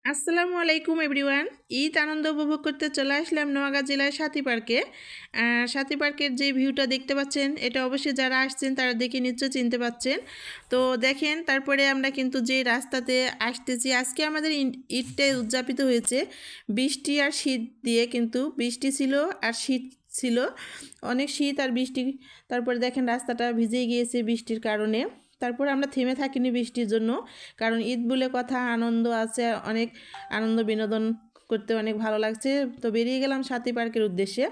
আসসালামু আলাইকুম এভরিওয়ান। ঈদ আনন্দ উপভোগ করতে চলে আসলাম নোয়াগাঁ জেলার সাথী পার্কে। সাথী পার্কের যে ভিউটা দেখতে পাচ্ছেন, এটা অবশ্যই যারা আসছেন তারা দেখে নিশ্চয় চিনতে পাচ্ছেন। তো দেখেন, তারপরে আমরা কিন্তু যে রাস্তাতে আসতেছি, আজকে আমাদের ঈদটা উদযাপিত হয়েছে বৃষ্টি আর শীত দিয়ে। কিন্তু বৃষ্টি ছিল আর শীত ছিল, অনেক শীত আর বৃষ্টি। তারপরে দেখেন রাস্তাটা ভিজে গিয়েছে বৃষ্টির কারণে। তারপর আমরা থেমে থাকিনি বৃষ্টির জন্য, কারণ ঈদ বলে কথা, আনন্দ আছে অনেক, আনন্দ বিনোদন করতে অনেক ভালো লাগছে। তো বেরিয়ে গেলাম সাথী পার্কের উদ্দেশ্যে।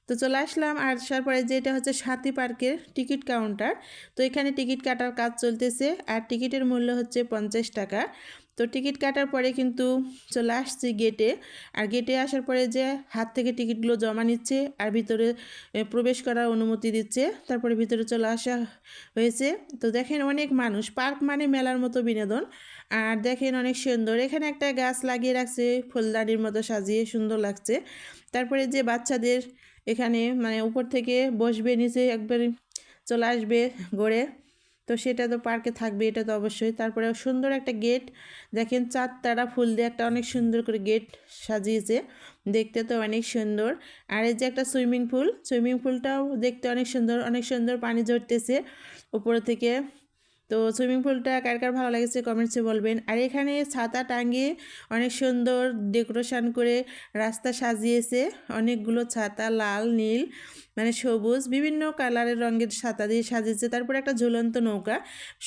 তো চলে আসলাম, আর আসার পরে যেটা হচ্ছে সাথী পার্কের টিকিট কাউন্টার। তো এখানে টিকিট কাটার কাজ চলতেছে, আর টিকিটের মূল্য হচ্ছে 50 টাকা। তো টিকিট কাটার পরে কিন্তু চলে আসছি গেটে। আর গেটে আসার পরে যে হাত থেকে টিকিটগুলো জমা নিচ্ছে আর ভিতরে প্রবেশ করার অনুমতি দিচ্ছে, তারপরে ভিতরে চলে আসা হয়েছে। তো দেখেন অনেক মানুষ, পার্ক মানে মেলার মতো বিনোদন। আর দেখেন অনেক সুন্দর, এখানে একটা গাছ লাগিয়ে রাখছে ফুলদানির মতো সাজিয়ে, সুন্দর লাগছে। তারপরে যে বাচ্চাদের এখানে মানে উপর থেকে বসবে, নিচে একবার চলে আসবে ঘোরে, তো সেটা তো পার্কে থাকবে, এটা তো অবশ্যই। তারপরে সুন্দর একটা গেট, দেখেন চারতারা ফুল দিয়ে একটা অনেক সুন্দর করে গেট সাজিয়েছে, দেখতে তো অনেক সুন্দর। আর এই যে একটা সুইমিং পুল, সুইমিং পুলটাও দেখতে অনেক সুন্দর, অনেক সুন্দর পানি ঝরতেছে উপর থেকে। তো সুইমিং পুলটা কার কার ভালো লেগেছে কমেন্টসে বলবেন। আর এখানে ছাতা টাঙিয়ে অনেক সুন্দর ডেকোরেশন করে রাস্তা সাজিয়েছে, অনেকগুলো ছাতা, লাল, নীল, মানে সবুজ, বিভিন্ন কালারের রঙের ছাতা দিয়ে সাজিয়েছে। তারপর একটা ঝুলন্ত নৌকা,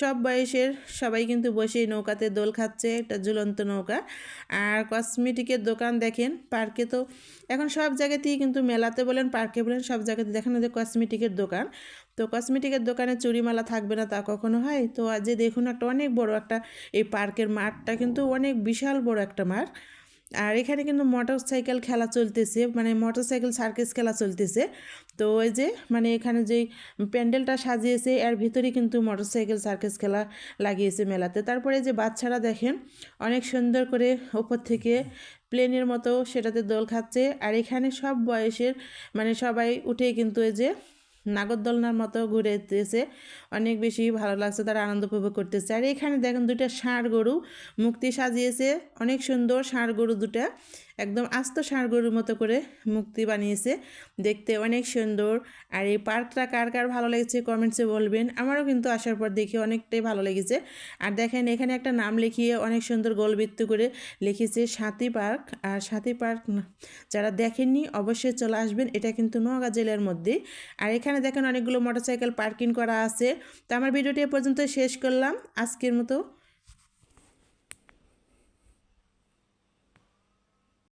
সব বয়সের সবাই কিন্তু বসে এই নৌকাতে দোল খাচ্ছে, একটা ঝুলন্ত নৌকা। আর কসমেটিকের দোকান দেখেন, পার্কে তো এখন সব জায়গাতেই কিন্তু, মেলাতে বলেন পার্কে বলেন সব জায়গাতে দেখেন যে কসমেটিকের দোকান। তো কসমেটিকের দোকানে চুড়িমালা থাকবে না তা কখনো হয়? তো আজ যে দেখুন একটা অনেক বড় একটা, এই পার্কের মাঠটা কিন্তু অনেক বিশাল বড় একটা মাঠ। আর এখানে কিন্তু মোটর সাইকেল খেলা চলতেছে, মানে মোটর সাইকেল সার্কাস খেলা চলতেছে। তো ওই যে মানে এখানে যেই প্যান্ডেলটা সাজিয়েছে এর ভিতরে কিন্তু মোটর সাইকেল সার্কাস খেলা লাগিয়েছে মেলাতে। তারপরে যে বাচ্চারা দেখেন অনেক সুন্দর করে ওপর থেকে প্লেনের মতো সেটাতে দোল খাচ্ছে। আর এখানে সব বয়সের মানে সবাই উঠে কিন্তু এই যে নাগরদোলনার মতো ঘুরেতেছে, অনেক বেশি ভালো লাগছে, তারা আনন্দ উপভোগ করতেছে। আর এখানে দেখেন দুইটা ষাঁড় গরু মুক্তি সাজিয়েছে, অনেক সুন্দর ষাঁড় গরু দুটা, একদম আস্ত ষাঁড় গরুর মতো করে মুক্তি বানিয়েছে, দেখতে অনেক সুন্দর। আর এই পার্কটা কার কার ভালো লেগেছে কমেন্টসে বলবেন, আমারও কিন্তু আসার পর দেখে অনেকটাই ভালো লেগেছে। আর দেখেন এখানে একটা নাম লিখিয়ে অনেক সুন্দর গোলবৃত্ত করে লিখেছে সাথী পার্ক। আর সাথী পার্ক যারা দেখেননি অবশ্যই চলে আসবেন, এটা কিন্তু নোয়াগাঁ জেলার মধ্যে। আর এখানে দেখেন অনেকগুলো মোটরসাইকেল পার্কিং করা আছে। তো আমার ভিডিওটি এ পর্যন্ত শেষ করলাম আজকের মতো।